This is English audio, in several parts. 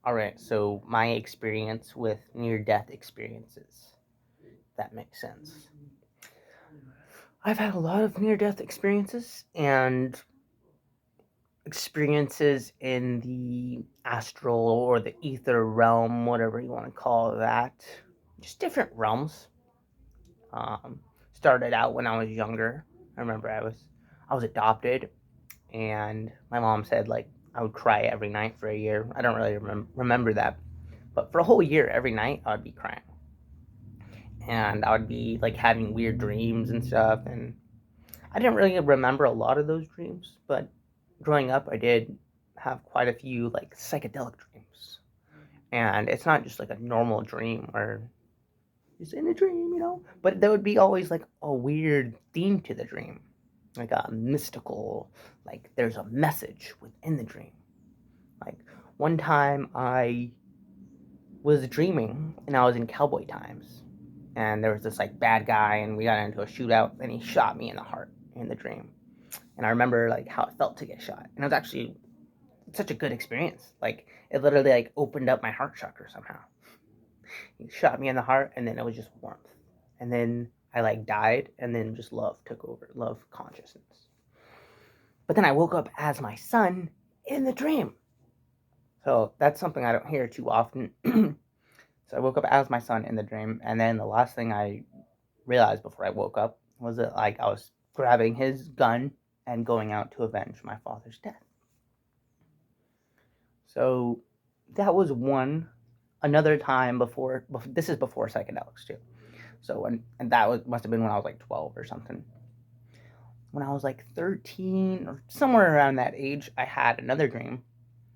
Alright, so my experience with near-death experiences. That makes sense. I've had a lot of near-death experiences and experiences in the astral or the ether realm, whatever you want to call that. Just different realms. Um, Started out when I was younger. I remember I was adopted, and my mom said like I would cry every night for a year. I don't really remember that, but for a whole year, every night I would be crying, and I would be like having weird dreams and stuff. And I didn't really remember a lot of those dreams, but growing up, I did have quite a few like psychedelic dreams. And it's not just like a normal dream where it's in a dream, but there would be always like a weird theme to the dream, like a mystical, like there's a message within the dream. Like one time I was dreaming and I was in cowboy times, and there was this like bad guy, and we got into a shootout, and he shot me in the heart in the dream. And I remember like how it felt to get shot, and it was actually such a good experience. Like it literally like opened up my heart chakra somehow. He shot me in the heart, and then it was just warmth, and then I like died, and then just love took over, love consciousness. But then I woke up as my son in the dream, so that's something I don't hear too often. So I woke up as my son in the dream, and then the last thing I realized before I woke up was that like I was grabbing his gun and going out to avenge my father's death. So that was one. Another time before this is before psychedelics too. So and that was must have been when I was like 12 or something. When I was like 13 or somewhere around that age, I had another dream,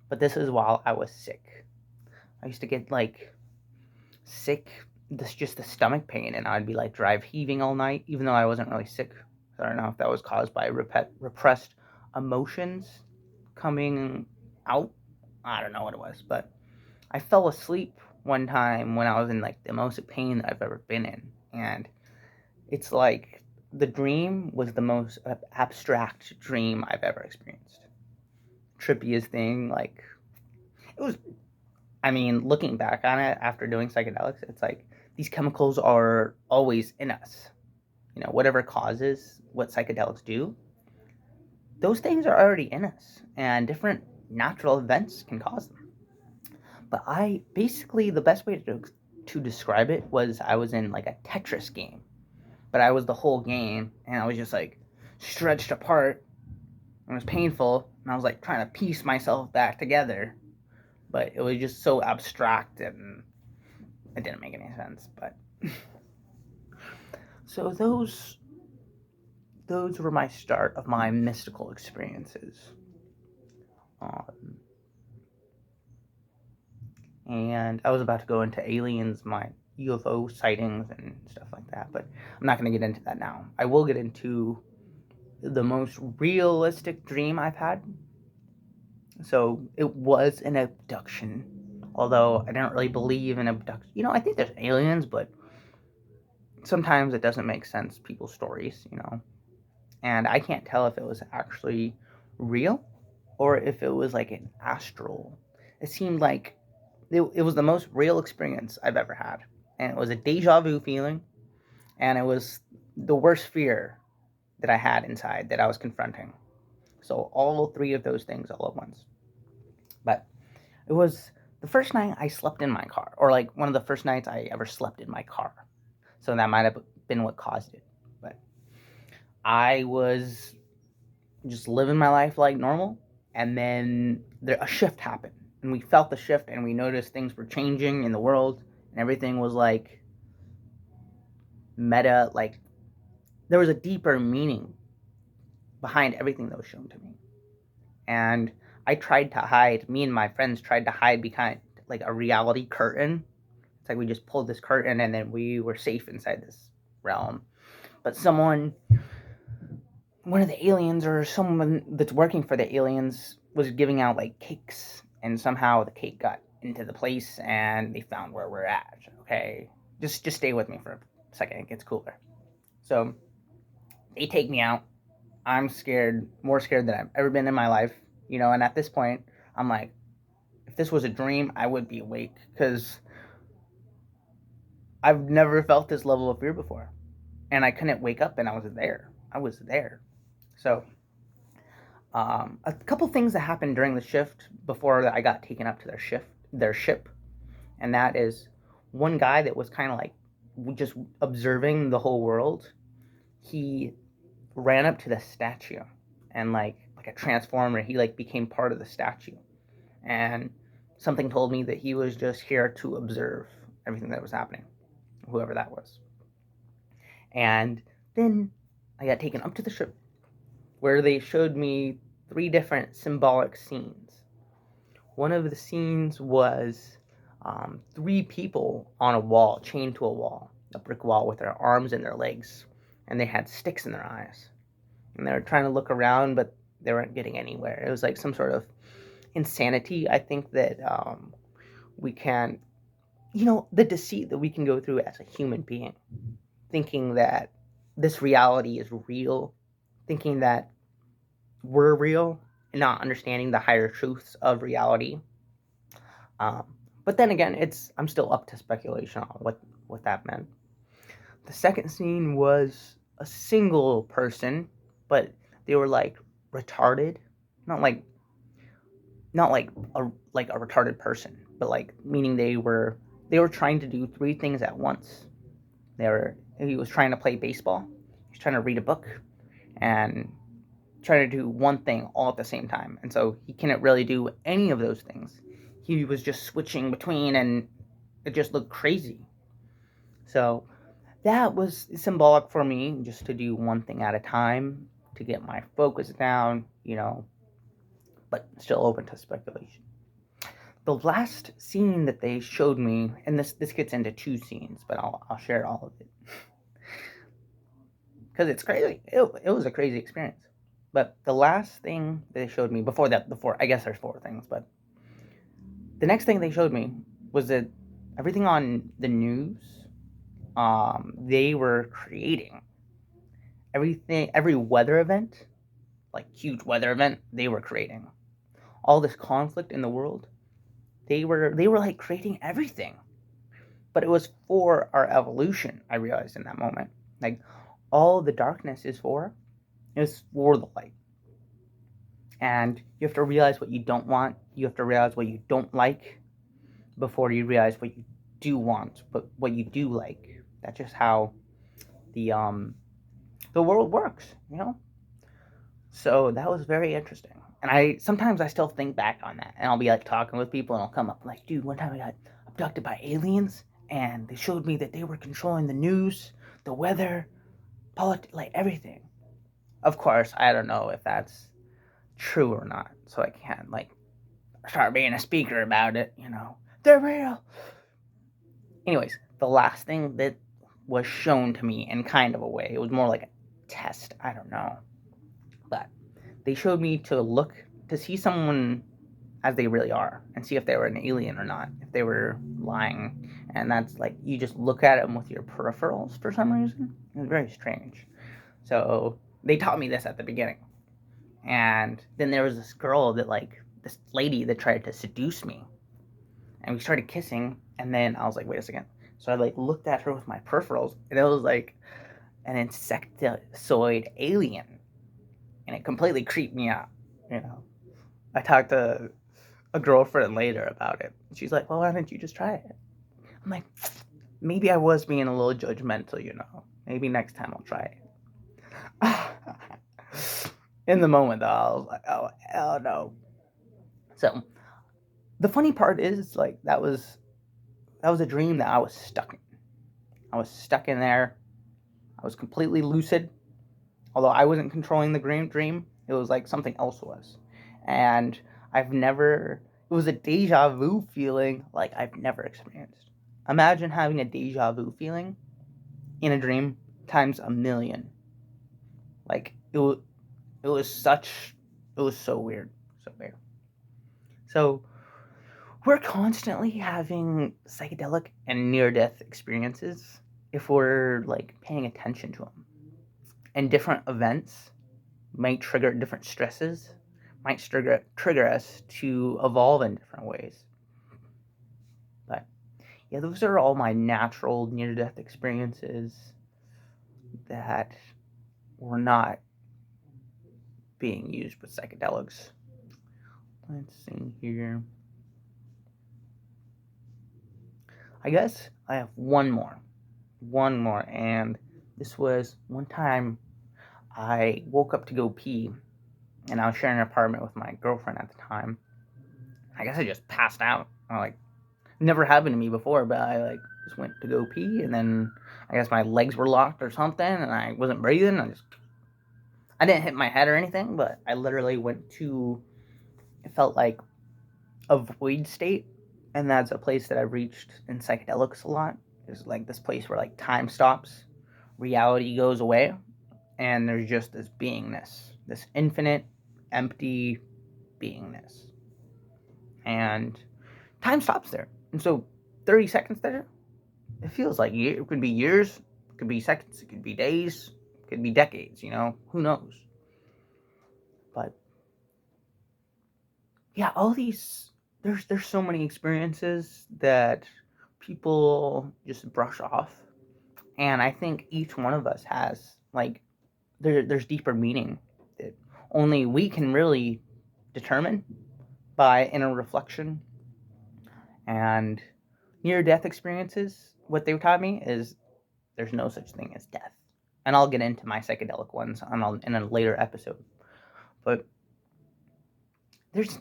but this is while I was sick. I used to get like sick, this just the stomach pain, and I'd be like drive heaving all night, even though I wasn't really sick. I don't know if that was caused by repressed emotions coming out. I don't know what it was, but I fell asleep one time when I was in like the most pain that I've ever been in, and it's like the dream was the most abstract dream I've ever experienced. Trippiest thing, like it was. I mean, looking back on it after doing psychedelics, it's like these chemicals are always in us. Whatever causes what psychedelics do, those things are already in us, and different natural events can cause them. But I basically the best way to describe it was I was in like a Tetris game, but I was the whole game, and I was just like stretched apart. It was painful, and I was like trying to piece myself back together, but it was just so abstract and it didn't make any sense. But so those were my start of my mystical experiences. Um, and I was about to go into aliens, my UFO sightings and stuff like that, but I'm not going to get into that now. I will get into the most realistic dream I've had. So it was an abduction, although I don't really believe in abduction. I think there's aliens, but sometimes it doesn't make sense, people's stories. And I can't tell if it was actually real or if it was like an astral. It seemed like it was the most real experience I've ever had. And it was a deja vu feeling, and it was the worst fear that I had inside that I was confronting. So all three of those things all at once. But it was the first night I slept in my car, or like one of the first nights I ever slept in my car. So that might have been what caused it. But I was just living my life like normal, and then a shift happened, and we felt the shift, and we noticed things were changing in the world, and everything was like meta, like there was a deeper meaning behind everything that was shown to me. And I tried to hide, me and my friends tried to hide behind like a reality curtain. It's like we just pulled this curtain, and then we were safe inside this realm. But one of the aliens, or someone that's working for the aliens, was giving out like cakes, and somehow the cake got into the place, and they found where we're at. Okay, just stay with me for a second. It gets cooler. So they take me out. I'm scared, more scared than I've ever been in my life. And at this point, I'm like, if this was a dream, I would be awake, because I've never felt this level of fear before. And I couldn't wake up, and I was there. I was there. So, a couple things that happened during the shift before I got taken up to their ship, and that is one guy that was kind of like just observing the whole world. He ran up to the statue, and like a transformer, he like became part of the statue, and something told me that he was just here to observe everything that was happening, whoever that was. And then I got taken up to the ship, where they showed me 3 different symbolic scenes. One of the scenes was 3 people on a wall, chained to a wall, a brick wall, with their arms and their legs, and they had sticks in their eyes. And they were trying to look around, but they weren't getting anywhere. It was like some sort of insanity, I think, that we can, the deceit that we can go through as a human being, thinking that this reality is real, thinking that we're real, and not understanding the higher truths of reality. Um, but then again, I'm still up to speculation on what that meant. The second scene was a single person, but they were like retarded, not like a retarded person, but like meaning they were trying to do 3 things at once. He was trying to play baseball, he was trying to read a book, and trying to do one thing all at the same time. And so he couldn't really do any of those things. He was just switching between, and it just looked crazy. So that was symbolic for me, just to do one thing at a time, to get my focus down, but still open to speculation. The last scene that they showed me, and this gets into 2 scenes, but I'll share all of it, because it's crazy. It was a crazy experience. But the last thing they showed me before I guess there's 4 things, but the next thing they showed me was that everything on the news, they were creating every weather event, like huge weather event, they were creating. All this conflict in the world, they were like creating everything. But it was for our evolution, I realized in that moment. Like, all the darkness is for the light. And you have to realize what you don't want. You have to realize what you don't like before you realize what you do want, but what you do like. That's just how the world works, So that was very interesting. And sometimes I still think back on that, and I'll be like talking with people, and I'll come up like, dude, one time I got abducted by aliens, and they showed me that they were controlling the news, the weather, politics, like everything. Of course, I don't know if that's true or not, so I can't like start being a speaker about it. They're real. Anyways, the last thing that was shown to me in kind of a way, it was more like a test. I don't know, but they showed me to see someone as they really are, and see if they were an alien or not, if they were lying. And that's like, you just look at them with your peripherals for some reason. It was very strange. So they taught me this at the beginning. And then there was this lady that tried to seduce me, and we started kissing. And then I was like, wait a second. So I like looked at her with my peripherals, and it was like an insectoid alien, and it completely creeped me out. I talked to a girlfriend later about it. She's like, well, why didn't you just try it? I'm like, maybe I was being a little judgmental. Maybe next time I'll try it. In the moment, though, I was like, oh, hell no. So the funny part is, like, that was a dream that I was stuck in. I was stuck in there. I was completely lucid. Although I wasn't controlling the dream, it was like something else was. And it was a deja vu feeling like I've never experienced. Imagine having a deja vu feeling in a dream times a million. Like, it was so weird. So weird. So, we're constantly having psychedelic and near-death experiences if we're, like, paying attention to them. And different events might trigger different stresses, might trigger us to evolve in different ways. yeah, those are all my natural near-death experiences that were not being used with psychedelics. Let's see here. I guess I have one more. One more. And this was one time I woke up to go pee, and I was sharing an apartment with my girlfriend at the time. I guess I just passed out. Never happened to me before, but I just went to go pee, and then I guess my legs were locked or something, and I wasn't breathing. I didn't hit my head or anything, but I literally went to, it felt like a void state, and that's a place that I've reached in psychedelics a lot. It's like this place where like time stops, reality goes away, and there's just this beingness, this infinite, empty beingness, and time stops there. And so, 30 seconds there, it feels like it could be years, it could be seconds, it could be days, it could be decades. Who knows? But yeah, all these, there's so many experiences that people just brush off, and I think each one of us has there's deeper meaning that only we can really determine by inner reflection. And near death experiences, what they taught me is there's no such thing as death. And I'll get into my psychedelic ones in a later episode. But there's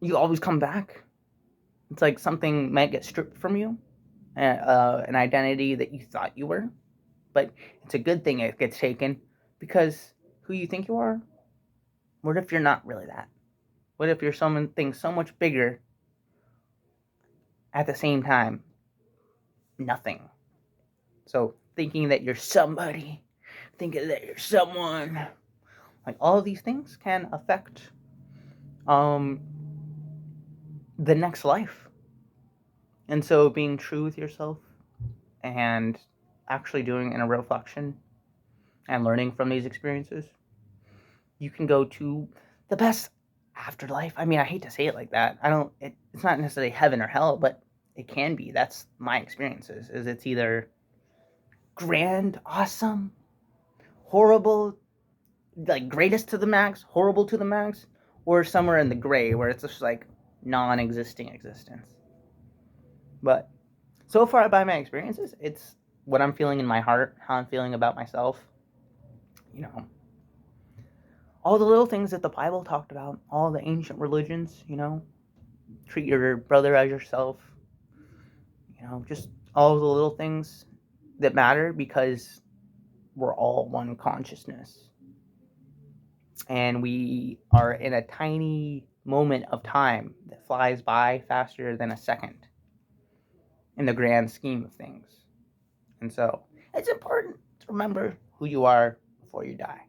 you always come back. It's like something might get stripped from you, an identity that you thought you were, but it's a good thing it gets taken, because who you think you are, what if you're not really that? What if you're something so much bigger at the same time? Nothing. So thinking that you're somebody, thinking that you're someone, like all of these things can affect um the next life. And so being true with yourself and actually doing a reflection and learning from these experiences, you can go to the best afterlife. I mean, I hate to say it like that. It's not necessarily heaven or hell, but it can be. That's my experiences. Is it's either grand, awesome, horrible, like greatest to the max, horrible to the max, or somewhere in the gray where it's just like non-existing existence. But so far by my experiences, it's what I'm feeling in my heart, how I'm feeling about myself. You know, all the little things that the Bible talked about, all the ancient religions. Treat your brother as yourself. Just all the little things that matter, because we're all one consciousness, and we are in a tiny moment of time that flies by faster than a second in the grand scheme of things. And so it's important to remember who you are before you die.